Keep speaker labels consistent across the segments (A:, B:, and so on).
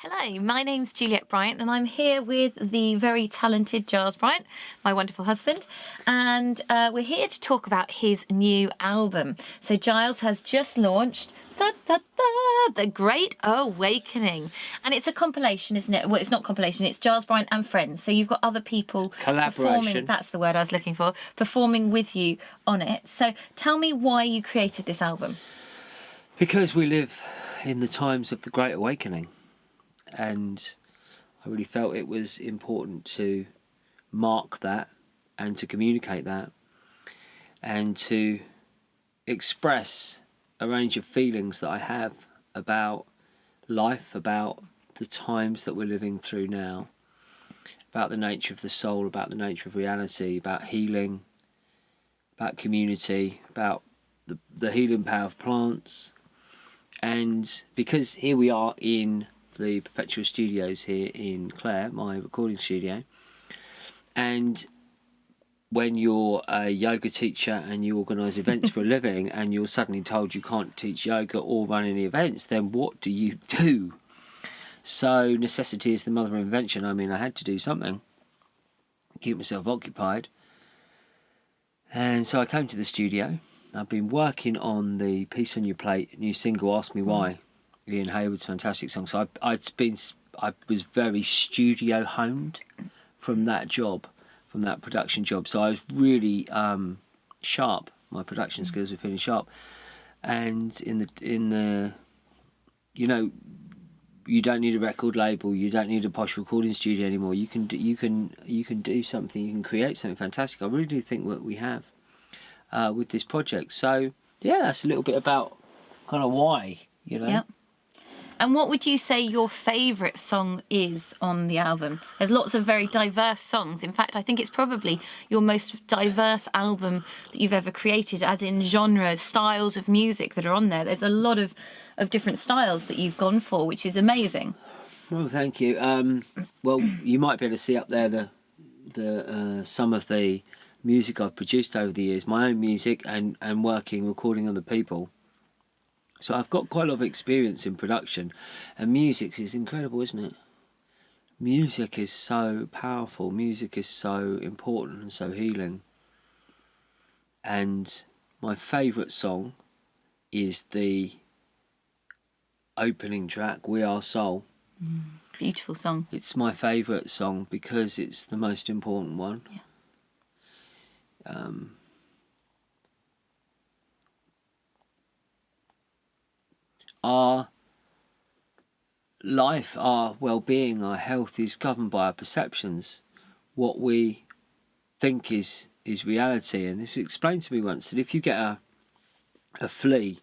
A: Hello, my name's Juliet Bryant and I'm here with the very talented Giles Bryant, my wonderful husband, and we're here to talk about his new album. So Giles has just launched The Great Awakening, and it's a compilation, isn't it? Well, it's not compilation, it's Giles Bryant and friends, so you've got other people performing, that's the word I was looking for, performing with you on it. So tell me why you created this album.
B: Because we live in the times of the Great Awakening. And I really felt it was important to mark that and to communicate that and to express a range of feelings that I have about life, about the times that we're living through now, about the nature of the soul, about the nature of reality, about healing, about community, about the healing power of plants. And because here we are in the Perpetual Studios here in Clare, my recording studio, and when you're a yoga teacher and you organise events for a living and you're suddenly told you can't teach yoga or run any events, then what do you do? So necessity is the mother of invention. I mean, I had to do something, keep myself occupied, and so I came to the studio. I've been working on the Piece on Your Plate new single, Ask Me Why, Ian Hayward's fantastic song. So I was very studio honed from that job, from that production job. So I was really sharp. My production skills were feeling sharp. And in the you know, you don't need a record label. You don't need a posh recording studio anymore. You can do something. You can create something fantastic. I really do think what we have with this project. So yeah, that's a little bit about kind of why, you know.
A: Yep. And what would you say your favourite song is on the album? There's lots of very diverse songs. In fact, I think it's probably your most diverse album that you've ever created, as in genres, styles of music that are on there. There's a lot of different styles that you've gone for, which is amazing.
B: Well, thank you. Well, you might be able to see up there the some of the music I've produced over the years, my own music and recording other people. So I've got quite a lot of experience in production, and music is incredible, isn't it? Music is so powerful, music is so important and so healing. And my favourite song is the opening track, We Are Soul.
A: Beautiful song.
B: It's my favourite song because it's the most important one.
A: Yeah.
B: Our life, our well-being, our health is governed by our perceptions. What we think is reality. And it was explained to me once that if you get a flea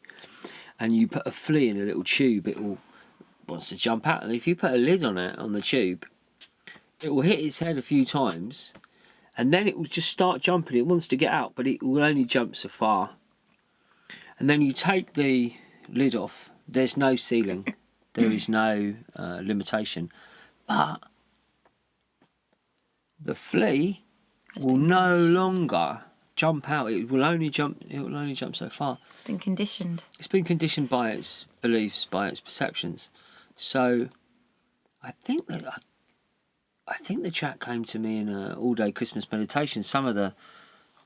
B: and you put a flea in a little tube, it wants to jump out. And if you put a lid on it, on the tube, it will hit its head a few times and then it will just start jumping. It wants to get out, but it will only jump so far. And then you take the lid off. There's no ceiling, there is no limitation, but the flea will no longer jump out. It will only jump so far.
A: It's been conditioned.
B: It's been conditioned by its beliefs, by its perceptions. So I think the track came to me in an all-day Christmas meditation. Some of the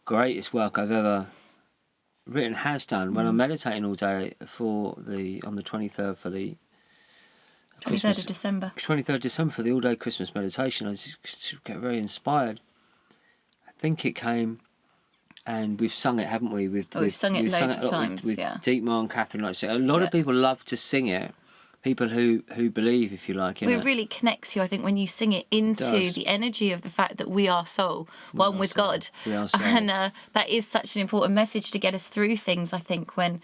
B: greatest work I've ever written has done when I'm meditating all day on the 23rd for the
A: 23rd of December.
B: 23rd December for the all-day Christmas meditation. I just get very inspired. I think it came, and we've sung it, haven't we?
A: We've sung it loads of times.
B: With Deepma and Catherine, like I said, a lot of people love to sing it. People who believe, if you like, in
A: it really connects you, I think, when you sing it into the energy of the fact that we are soul, one with God.
B: We are soul.
A: And that is such an important message to get us through things, I think, when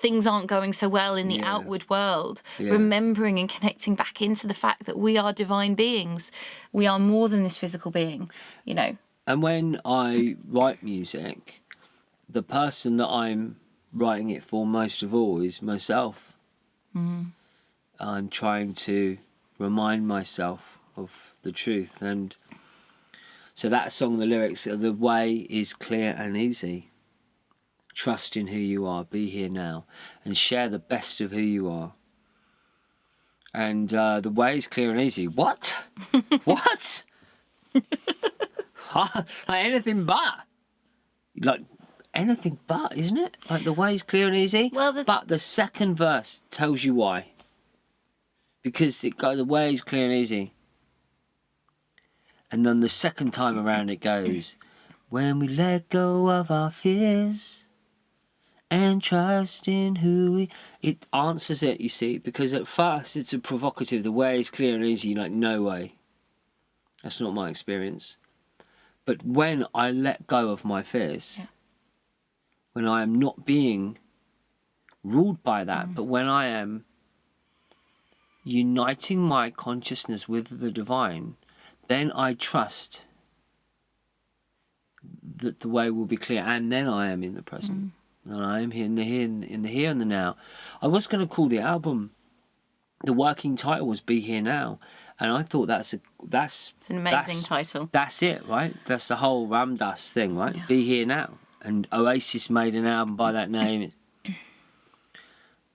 A: things aren't going so well in the outward world, remembering and connecting back into the fact that we are divine beings. We are more than this physical being, you know.
B: And when I write music, the person that I'm writing it for most of all is myself. I'm trying to remind myself of the truth, and so that song, the lyrics, the way is clear and easy. Trust in who you are, be here now, and share the best of who you are. And the way is clear and easy. What? What? Like anything but. Like anything but, isn't it? Like the way is clear and easy.
A: Well,
B: but the second verse tells you why. Because the way is clear and easy. And then the second time around it goes, when we let go of our fears and trust in who we... It answers it, you see, because at first it's a provocative, the way is clear and easy, like, no way. That's not my experience. But when I let go of my fears, when I am not being ruled by that, but when I am uniting my consciousness with the divine, then I trust that the way will be clear, and then I am in the present. And I am here in the here and the now. I was going to call the album, the working title was Be Here Now, and I thought it's
A: an amazing title.
B: That's it, right? That's the whole Ramdas thing, right? Yeah. Be Here Now. And Oasis made an album by that name.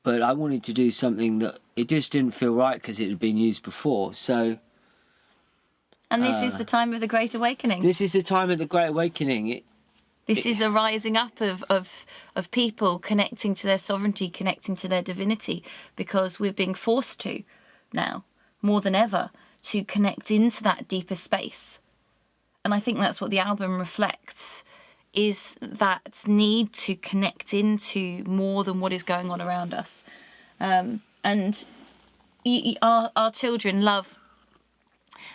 B: But I wanted to do something that it just didn't feel right because it had been used before. So.
A: And this is the time of the Great Awakening.
B: This is the time of the Great Awakening.
A: This is the rising up of people connecting to their sovereignty, connecting to their divinity, because we're being forced to now, more than ever, to connect into that deeper space. And I think that's what the album reflects, is that need to connect into more than what is going on around us. And our children love...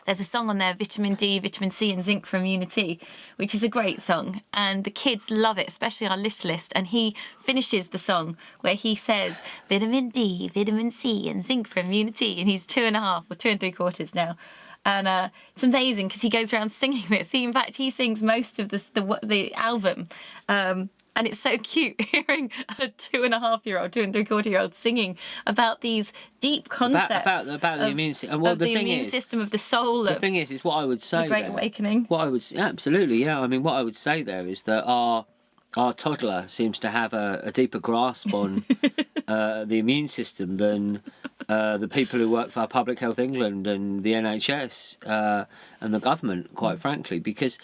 A: There's a song on there, Vitamin D, Vitamin C and Zinc from Unity, which is a great song. And the kids love it, especially our littlest. And he finishes the song where he says, Vitamin D, Vitamin C and Zinc from Unity. And he's 2.5 or 2 3/4 now. And it's amazing because he goes around singing this. In fact, he sings most of the album. And it's so cute hearing a 2.5-year-old, 2 3/4-year-old singing about these deep concepts
B: about the immune system. Well,
A: the immune system of the soul.
B: The thing is what I would say.
A: The Great Awakening.
B: What I would absolutely, yeah. I mean, what I would say there is that our toddler seems to have a deeper grasp on the immune system than the people who work for Public Health England and the NHS and the government, quite frankly, because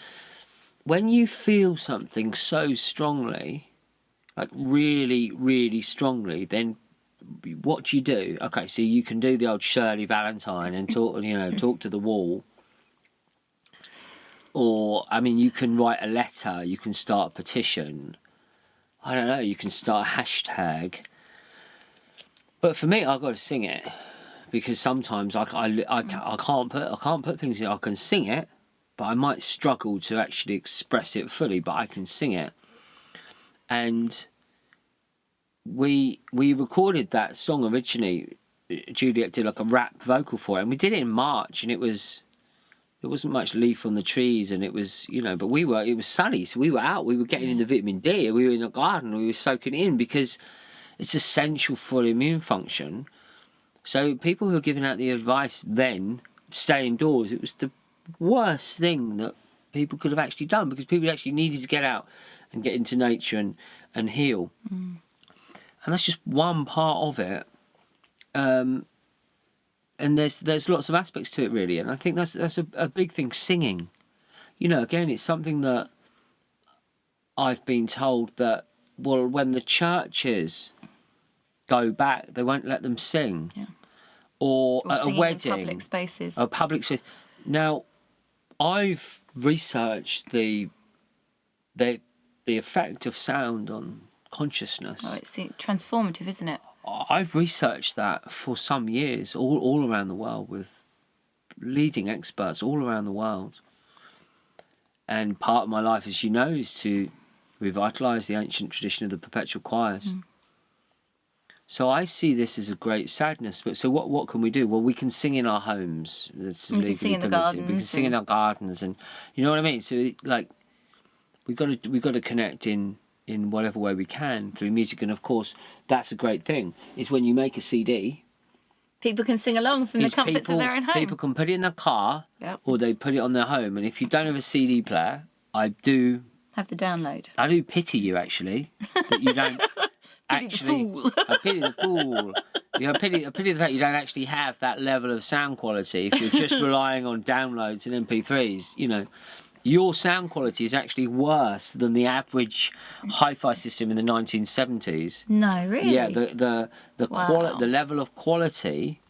B: when you feel something so strongly, like really, really strongly, then what do you do? Okay, so you can do the old Shirley Valentine and talk to the wall. Or, I mean, you can write a letter, you can start a petition. I don't know, you can start a hashtag. But for me, I've got to sing it. Because sometimes I can't put things in. I can sing it, but I might struggle to actually express it fully, but I can sing it. And we recorded that song originally. Juliet did like a rap vocal for it, and we did it in March, and there wasn't much leaf on the trees, and it was, but it was sunny, so we were out, we were getting in the vitamin D, we were in the garden, we were soaking it in, because it's essential for immune function. So people who are giving out the advice then, stay indoors, it was the worst thing that people could have actually done, because people actually needed to get out and get into nature and heal. And that's just one part of it. And there's lots of aspects to it, really, and I think that's a big thing. Singing, again, it's something that I've been told that, well, when the churches go back, they won't let them sing, or at a wedding,
A: in public spaces,
B: or public space. Now, I've researched the effect of sound on consciousness.
A: Oh, it's transformative, isn't it?
B: I've researched that for some years, all around the world, with leading experts all around the world. And part of my life, as you know, is to revitalise the ancient tradition of the perpetual choirs. So I see this as a great sadness. But so what can we do? Well, we can sing in our homes. That's legally
A: sing in the
B: permitted.
A: gardens.
B: We can sing in our gardens, and you know what I mean. So we got to connect in whatever way we can through music, and of course that's a great thing. Is when you make a CD,
A: people can sing along from the comforts of their own home.
B: People can put it in their car, or they put it on their home. And if you don't have a CD player, I do
A: have the download.
B: I do pity you, actually, that you don't.
A: Pity the fool.
B: I pity the fool Yeah, I pity the fact you don't actually have that level of sound quality if you're just relying on downloads and MP3s. You know, your sound quality is actually worse than the average hi-fi system in the 1970s.
A: No, really.
B: Yeah, the
A: Wow.
B: the level of quality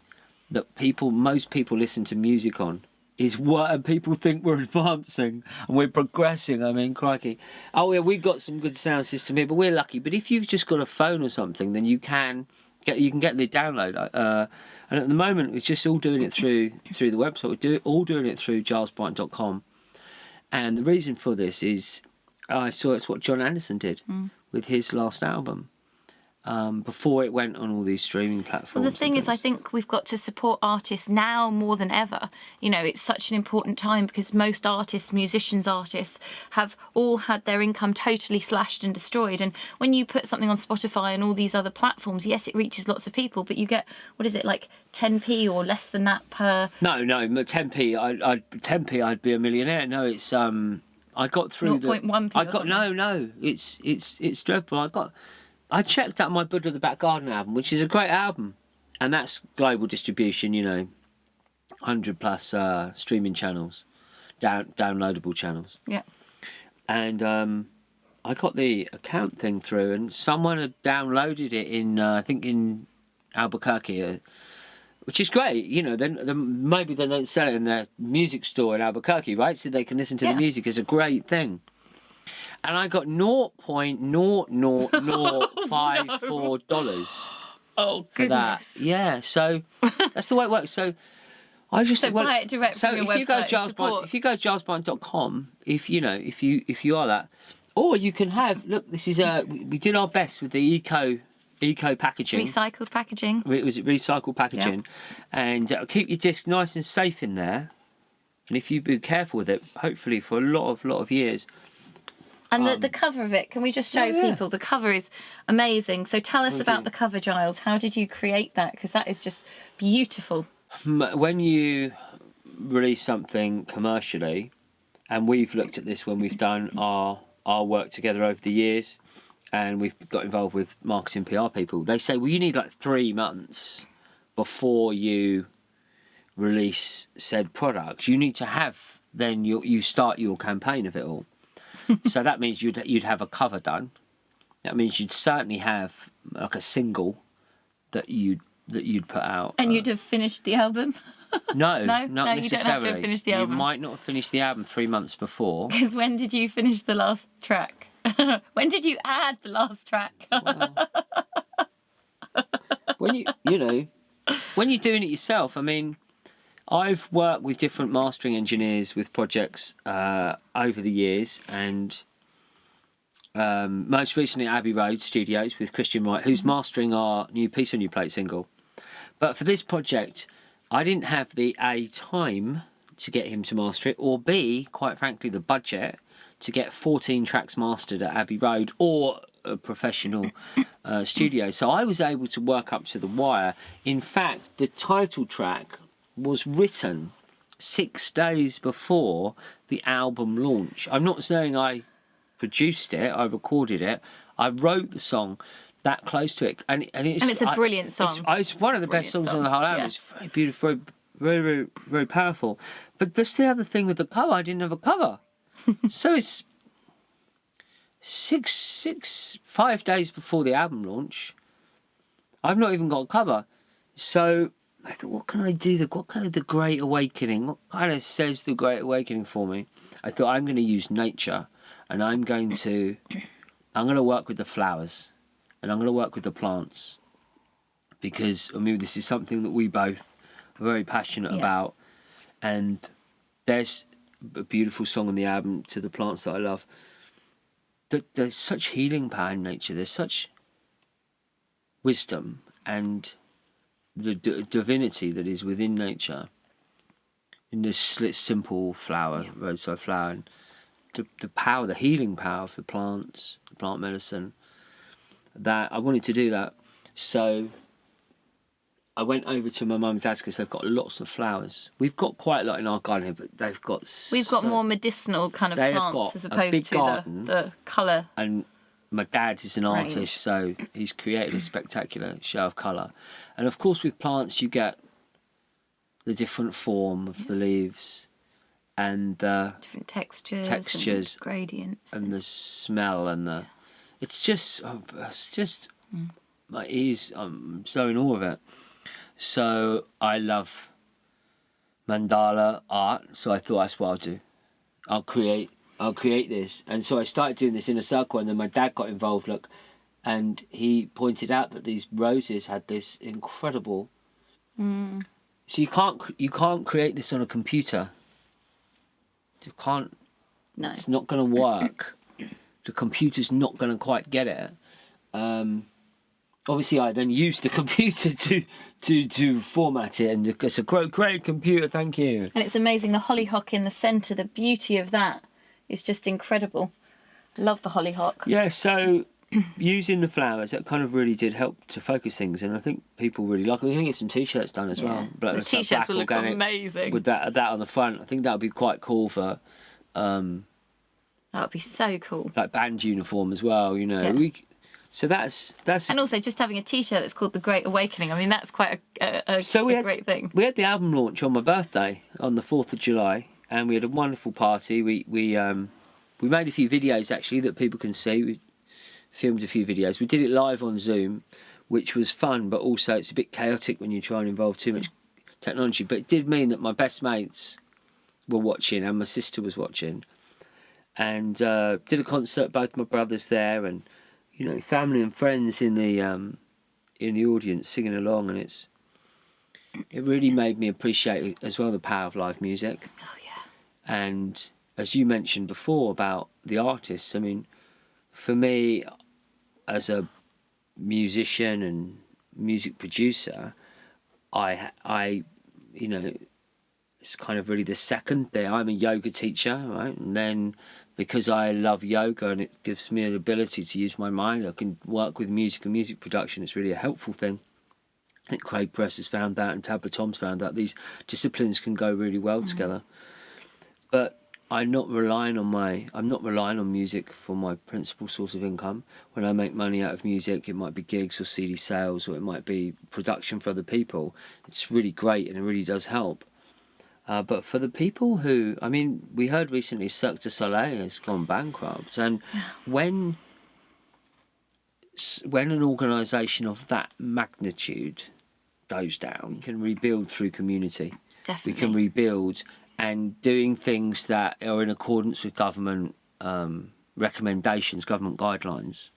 B: that most people listen to music on is what, and people think we're advancing and we're progressing. I mean, crikey. Oh yeah, we've got some good sound system here, but we're lucky. But if you've just got a phone or something, then you can get the download. And at the moment, it's just all doing it through the website. We're all doing it through gilesbryant.com. And the reason for this is I saw it's what John Anderson did with his last album. Before it went on all these streaming platforms.
A: Well, the thing is, I think we've got to support artists now more than ever. You know, it's such an important time because most artists, musicians, artists, have all had their income totally slashed and destroyed. And when you put something on Spotify and all these other platforms, yes, it reaches lots of people, but you get, what is it, like 10p or less than that per...
B: No, 10p. 10p, I'd be a millionaire. No, it's I got through
A: 0.1p.
B: I got no. It's dreadful. I checked out my Buddha the Back Garden album, which is a great album, and that's global distribution. You know, 100+ streaming channels, downloadable channels.
A: Yeah.
B: And I got the account thing through, and someone had downloaded it in I think in Albuquerque, which is great. You know, then maybe they don't sell it in their music store in Albuquerque, right? So they can listen to the music. It's a great thing. And I got $0.00054
A: Oh,
B: for that.
A: goodness.
B: Yeah, so that's the way it works. So I just
A: buy it direct from your website.
B: If you go gilesbryant.com, if you are that, or you can have, look, this is we did our best with the eco packaging.
A: Recycled packaging.
B: Was it recycled packaging? Yeah. And keep your disc nice and safe in there. And if you be careful with it, hopefully for a lot of years.
A: And the cover of it, can we just show people? The cover is amazing. So tell us about the cover, Giles. How did you create that? Because that is just beautiful.
B: When you release something commercially, and we've looked at this when we've done our work together over the years, and we've got involved with marketing PR people, they say, well, you need like 3 months before you release said products. You need to have, then you start your campaign of it all. So that means you'd have a cover done. That means you'd certainly have like a single that you'd put out.
A: And you'd have finished the album?
B: No, not
A: you
B: necessarily.
A: You don't have to have finished the album.
B: You might not have finished the album 3 months before.
A: Because when did you finish the last track? When did you add the last track?
B: Well, when when you're doing it yourself, I mean, I've worked with different mastering engineers with projects over the years, and most recently at Abbey Road Studios with Christian Wright, who's mastering our new Piece on Your Plate single. But for this project, I didn't have the A, time to get him to master it, or B, quite frankly, the budget to get 14 tracks mastered at Abbey Road or a professional studio. So I was able to work up to the wire. In fact, the title track was written 6 days before the album launch. I'm not saying I produced it, I recorded it. I wrote the song that close to it, and it's
A: a brilliant song.
B: It's one of the best songs on the whole album.
A: Yeah.
B: It's very beautiful, very, very, very powerful. But that's the other thing with the cover. I didn't have a cover, so it's 5 days before the album launch. I've not even got a cover, so I thought, what can I do? What kind of the Great Awakening? What kind of says the Great Awakening for me? I thought, I'm going to use nature, and I'm going to work with the flowers, and I'm going to work with the plants, because I mean, this is something that we both are very passionate about, and there's a beautiful song on the album, To the Plants That I Love. There's such healing power in nature. There's such wisdom and the divinity that is within nature in this simple flower, roadside flower, and the power, the healing power for plants, plant medicine, that I wanted to do that. So I went over to my mum and dad's because they've got lots of flowers. We've got quite a lot in our garden here, but they've got
A: We've got more medicinal kind of plants as opposed to the colour.
B: And my dad is an artist, so he's created a spectacular show of colour. And of course, with plants, you get the different form of the leaves and the
A: different textures and gradients
B: and the smell and the. It's just my ears. I'm so in awe of it. So I love mandala art. So I thought that's what I'll do. I'll create this. And so I started doing this in a circle, and then my dad got involved. Look, and he pointed out that these roses had this incredible. So you can't create this on a computer. You can't.
A: No.
B: It's not going to work. The computer's not going to quite get it. Obviously, I then used the computer to format it, and it's a great computer. Thank you.
A: And it's amazing, the hollyhock in the centre. The beauty of that is just incredible. I love the hollyhock.
B: Yeah. So using the flowers, that kind of really did help to focus things, and I think people really like it. We're going to get some t-shirts done as well.
A: The t-shirts will look amazing
B: with that on the front. I think that would be quite cool for.
A: That would be so cool.
B: Like band uniform as well, you know.
A: Yeah.
B: So that's.
A: And also just having a t-shirt that's called The Great Awakening. I mean, that's quite a great thing.
B: We had the album launch on my birthday on the 4th of July, and we had a wonderful party. We made a few videos actually that people can see. We filmed a few videos. We did it live on Zoom, which was fun, but also it's a bit chaotic when you try and involve too much technology. But it did mean that my best mates were watching and my sister was watching, and did a concert. Both my brothers there, and you know, family and friends in the audience singing along, and it really made me appreciate as well the power of live music.
A: Oh yeah.
B: And as you mentioned before about the artists, I mean, for me, as a musician and music producer, I you know, it's kind of really the second thing. I'm a yoga teacher, right? And then because I love yoga and it gives me an ability to use my mind, I can work with music and music production. It's really a helpful thing. I think Craig Press has found that, and Tabla Tom's found that these disciplines can go really well together. But I'm not relying on music for my principal source of income. When I make money out of music, it might be gigs or CD sales, or it might be production for other people. It's really great and it really does help. But for the people who, I mean, we heard recently Cirque du Soleil has gone bankrupt, and when an organisation of that magnitude goes down, we can rebuild through community.
A: Definitely.
B: We can rebuild, and doing things that are in accordance with government recommendations, government guidelines.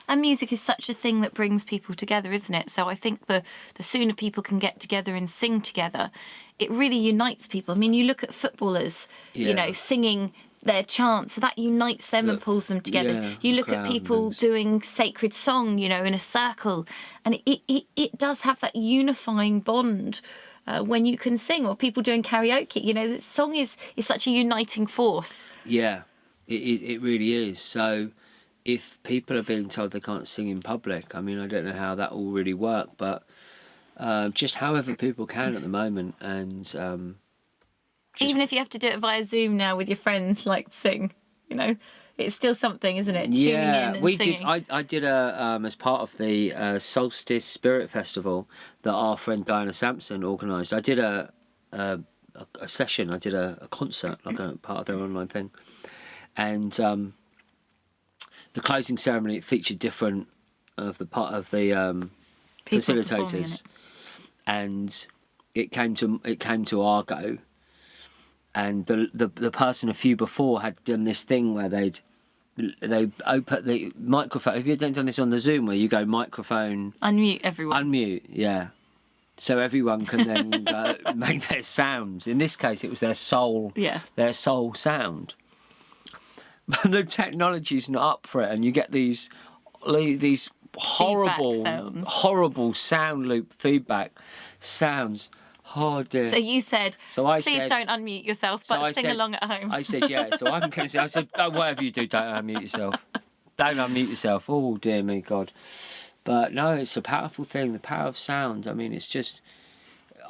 A: And music is such a thing that brings people together, isn't it? So I think the sooner people can get together and sing together, it really unites people. I mean, you look at footballers, you know, singing their chants, so that unites them and pulls them together.
B: Yeah,
A: you look at people doing sacred song, you know, in a circle, and it does have that unifying bond when you can sing, or people doing karaoke. You know, the song is such a uniting force.
B: Yeah, it really is. So if people are being told they can't sing in public, I mean, I don't know how that will really work, but just however people can at the moment, and
A: even if you have to do it via Zoom now with your friends, like sing, you know, it's still something, isn't it? Tuning in and singing.
B: I did as part of the Solstice Spirit Festival that our friend Diana Sampson organised. I did a session. I did a concert, like a part of their online thing, and the closing ceremony, it featured different of the facilitators, and it came to our go, and the person a few before had done this thing where they open the microphone. Have you done this on the Zoom where you go microphone
A: unmute everyone?
B: Unmute, yeah. So everyone can then make their sounds. In this case, it was their soul sound. But the technology's not up for it, and you get these horrible sound loop feedback sounds. Oh dear.
A: So you said, please don't unmute yourself, but sing along at home.
B: I said, yeah. So I'm going to say, I said, oh, whatever you do, don't unmute yourself. Don't unmute yourself. Oh dear me, God. But no, it's a powerful thing. The power of sound. I mean, it's just.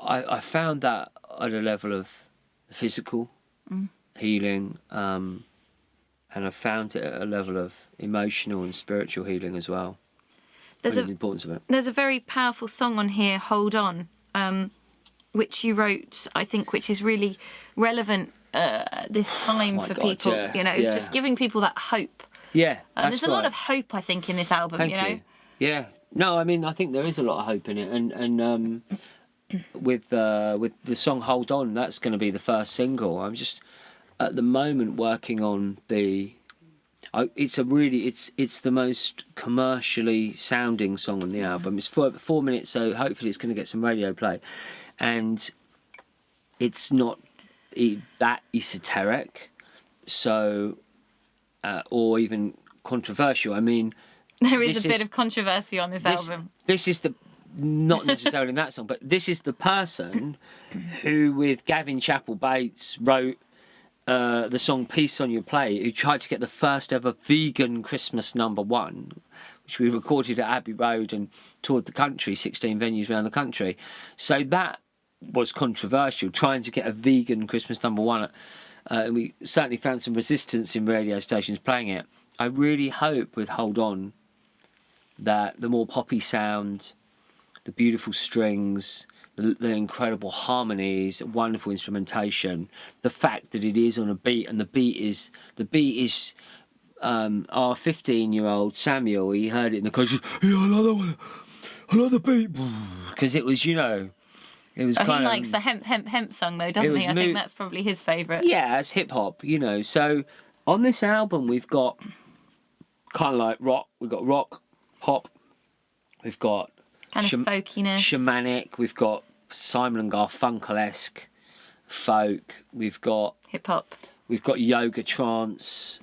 B: I found that at a level of physical healing. and I've found it at a level of emotional and spiritual healing as well.
A: There's
B: The importance of it.
A: There's a very powerful song on here, Hold On, which you wrote, I think, which is really relevant this time for
B: God,
A: people,
B: yeah,
A: you know,
B: yeah.
A: just giving people that hope.
B: Yeah,
A: There's a lot of hope, I think, in this album,
B: Thank
A: you know.
B: you. Yeah. No, I mean, I think there is a lot of hope in it, and with the song "Hold On," that's going to be the first single. I'm just at the moment working on it's the most commercially sounding song on the album. It's 4 minutes, so hopefully it's going to get some radio play, and it's not that esoteric, so or even controversial. I mean.
A: There is a bit of controversy on this album.
B: This is not necessarily in that song, but this is the person who, with Gavin Chappell-Bates, wrote the song Peace on Your Plate, who tried to get the first ever vegan Christmas #1, which we recorded at Abbey Road and toured the country, 16 venues around the country. So that was controversial, trying to get a vegan Christmas #1. And we certainly found some resistance in radio stations playing it. I really hope with Hold On that the more poppy sound, the beautiful strings, the incredible harmonies, wonderful instrumentation, the fact that it is on a beat, and the beat is our 15-year-old Samuel, he heard it in the car, yeah, I love that one, I love the beat, because it was, you know, it was kind of...
A: He likes the hemp, hemp, hemp song though, doesn't he? I think that's probably his favourite.
B: Yeah, it's hip-hop, you know, so on this album we've got kind of like rock, we've got rock, pop, we've got
A: kind of folkiness,
B: shamanic, we've got Simon and Garfunkel-esque folk, we've got
A: hip hop,
B: we've got yoga trance,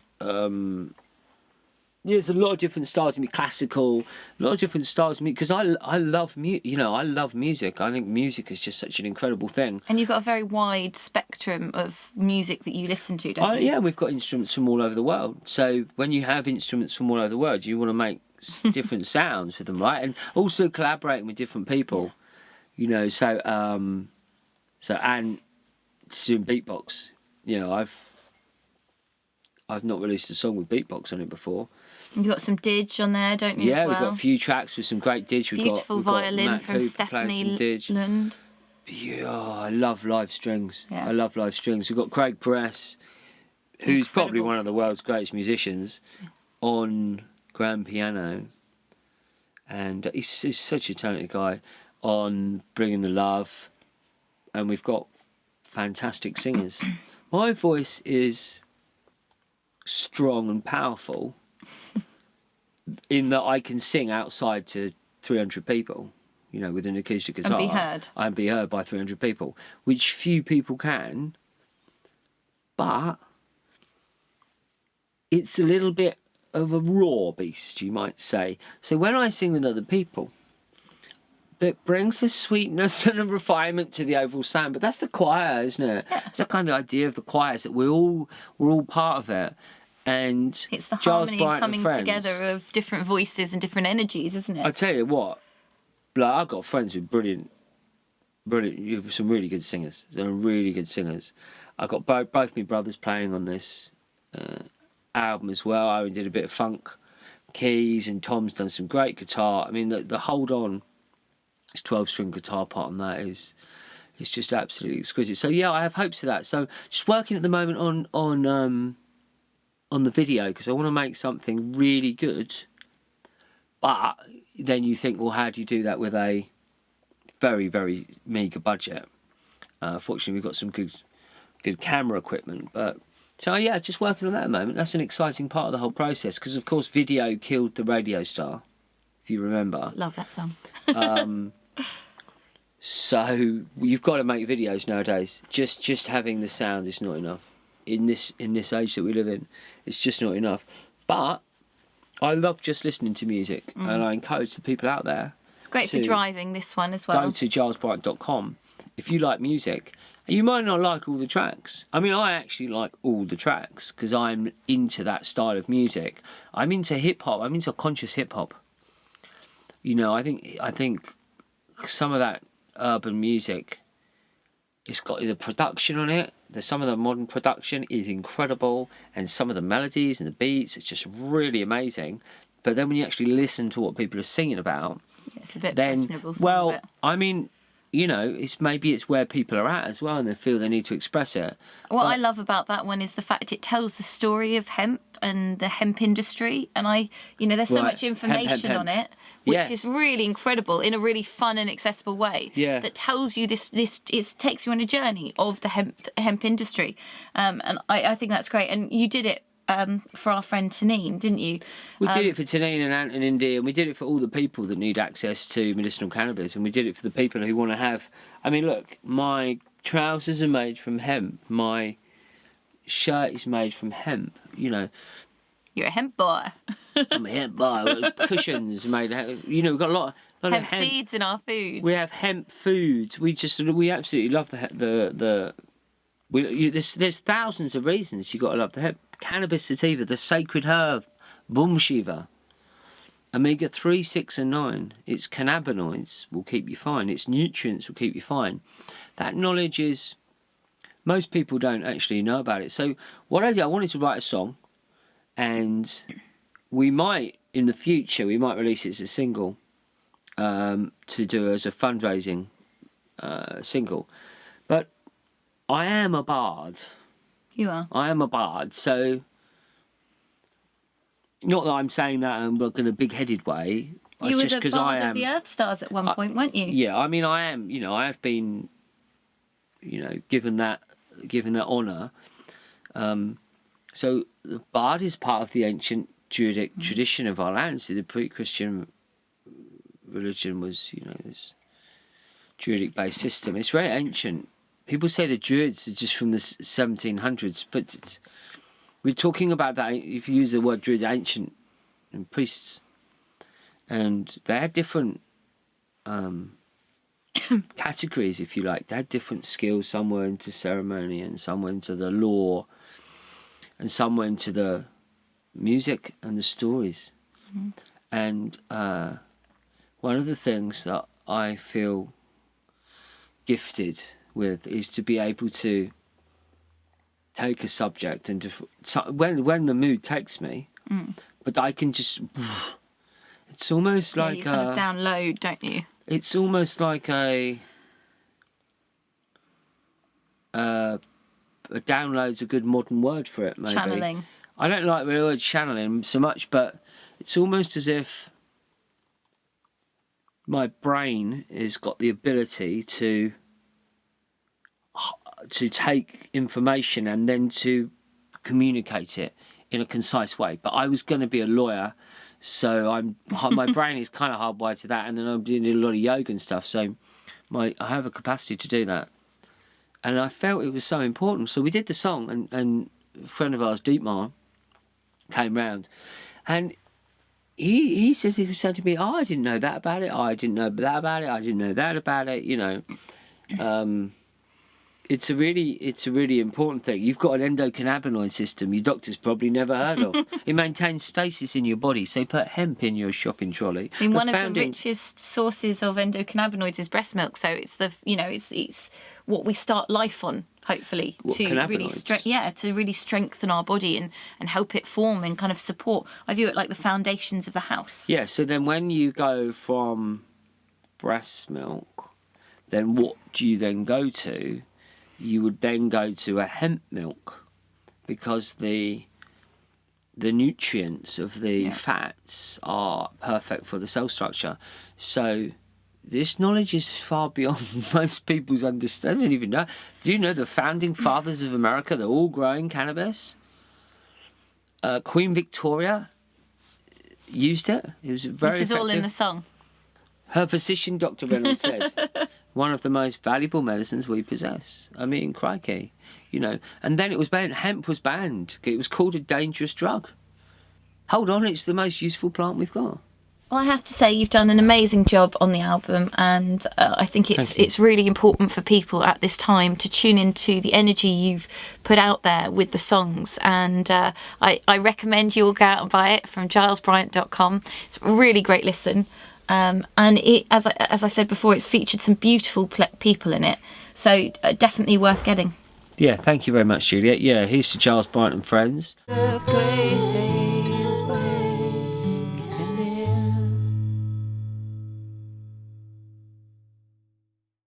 B: there's a lot of different styles to me, classical, a lot of different styles to me, because I love music. I think music is just such an incredible thing.
A: And you've got a very wide spectrum of music that you listen to, don't you?
B: Yeah, we've got instruments from all over the world. So when you have instruments from all over the world, you want to make different sounds with them, right? And also collaborating with different people, you know. So and doing beatbox. You know, I've not released a song with beatbox on it before.
A: You've got some didge on there, don't you?
B: Yeah,
A: as well?
B: We've got a few tracks with some great didge.
A: Beautiful violin
B: Matt
A: from
B: Cooper
A: Stephanie Lund.
B: Yeah, I love live strings.
A: Yeah.
B: I love live strings. We've got Craig Perez, who's probably one of the world's greatest musicians, on grand piano. And he's such a talented guy on Bringing the Love. And we've got fantastic singers. My voice is strong and powerful in that I can sing outside to 300 people, you know, with an acoustic guitar.
A: And be heard.
B: And be heard by 300 people, which few people can. But it's a little bit of a raw beast, you might say. So when I sing with other people, that brings a sweetness and a refinement to the overall sound. But that's the choir, isn't it?
A: Yeah.
B: It's the kind of idea of the choir, is that we're all part of it. And
A: it's the
B: Giles
A: harmony
B: Bryant
A: coming together of different voices and different energies, isn't it?
B: I tell you what, like, I've got friends with brilliant, some really good singers. They're really good singers. I've got both my brothers playing on this album as well. I did a bit of funk keys, and Tom's done some great guitar. I mean, the Hold On, his 12-string guitar part on that is just absolutely exquisite. So yeah, I have hopes for that. So just working at the moment on the video, because I want to make something really good. But then you think, well, how do you do that with a very, very meagre budget? Fortunately, we've got some good camera equipment. But so yeah, just working on that at the moment. That's an exciting part of the whole process, because of course video killed the radio star, if you remember.
A: Love that song.
B: So you've got to make videos nowadays. Just having the sound is not enough. In this age that we live in, it's just not enough. But I love just listening to music, and I encourage the people out there.
A: It's great for driving, this one as well.
B: Go to gilesbryant.com if you like music. And you might not like all the tracks. I mean, I actually like all the tracks because I'm into that style of music. I'm into hip hop. I'm into conscious hip hop. You know, I think some of that urban music It's got the production on it. Some of the modern production is incredible, and some of the melodies and the beats, it's just really amazing. But then when you actually listen to what people are singing about,
A: it's a bit
B: then,
A: questionable.
B: well, I mean, you know, it's where people are at as well, and they feel they need to express it.
A: What I love about that one is the fact it tells the story of hemp and the hemp industry, and there's so much information on it, which is really incredible in a really fun and accessible way.
B: Yeah.
A: That tells you this. It takes you on a journey of the hemp industry, and I think that's great. And you did it for our friend Tanine, didn't you?
B: We did it for Tanine and Ant in India, and we did it for all the people that need access to medicinal cannabis, and we did it for the people who want to have... I mean, look, my trousers are made from hemp, my shirt is made from hemp, you know.
A: You're a hemp boy.
B: I'm a hemp boy. Cushions made of hemp. You know, we've got a lot of
A: hemp seeds in our food.
B: We have hemp food. We absolutely love there's thousands of reasons you've got to love the hemp. Cannabis sativa, the sacred herb, Bum Shiva, omega-3, 6 and 9. Its cannabinoids will keep you fine. Its nutrients will keep you fine. That knowledge is... Most people don't actually know about it. So what I did, I wanted to write a song, and we might, in the future, release it as a single, to do as a fundraising single. But I am a bard.
A: You are.
B: I am a bard, so not that I'm saying that in a big-headed way.
A: You were the bard of the Earth Stars at one point, weren't you?
B: Yeah, I mean, I am. You know, I have been, given that honour. So the bard is part of the ancient Druidic tradition of our lands. The pre-Christian religion was, this Druidic-based system. It's very ancient. People say the Druids are just from the 1700s, but we're talking about that, if you use the word Druid, ancient and priests. And they had different categories, if you like. They had different skills. Some were into ceremony, and some were into the law, and some were into the music and the stories. Mm-hmm. And one of the things that I feel gifted with is to be able to take a subject and when the mood takes me, but I can just... It's almost like
A: you kind of download, don't you?
B: It's almost like a download's a good modern word for it, maybe.
A: Channeling.
B: I don't like the word channeling so much, but it's almost as if my brain has got the ability to take information and then to communicate it in a concise way. But I was going to be a lawyer, so my brain is kind of hardwired to that, and then I'm doing a lot of yoga and stuff, so I have a capacity to do that. And I felt it was so important. So we did the song, and a friend of ours, Deepmar, came round, and he said, he was saying to me, I didn't know that about it, I didn't know that about it, I didn't know that about it, It's a really important thing. You've got an endocannabinoid system your doctor's probably never heard of. It maintains stasis in your body, so put hemp in your shopping trolley.
A: I mean, one of the richest sources of endocannabinooids is breast milk, so it's it's what we start life on, hopefully, to really strengthen our body and help it form and kind of support. I view it like the foundations of the house.
B: Yeah, so then when you go from breast milk, then what do you then go to? You would then go to a hemp milk, because the nutrients of the fats are perfect for the cell structure. So this knowledge is far beyond most people's understanding. I don't even know. Do you know the founding fathers of America, they're all growing cannabis? Queen Victoria used it. It was very
A: This is
B: effective.
A: all in the song.
B: Her physician, Dr. Reynolds, said, one of the most valuable medicines we possess. I mean, crikey, And then it was banned. Hemp was banned. It was called a dangerous drug. Hold on, it's the most useful plant we've got.
A: Well, I have to say you've done an amazing job on the album, and I think it's really important for people at this time to tune into the energy you've put out there with the songs. And I recommend you all go out and buy it from gilesbryant.com. It's a really great listen. And it, as I said before, it's featured some beautiful people in it. So definitely worth getting.
B: Yeah, thank you very much, Juliet. Yeah, here's to Giles Bryant and friends.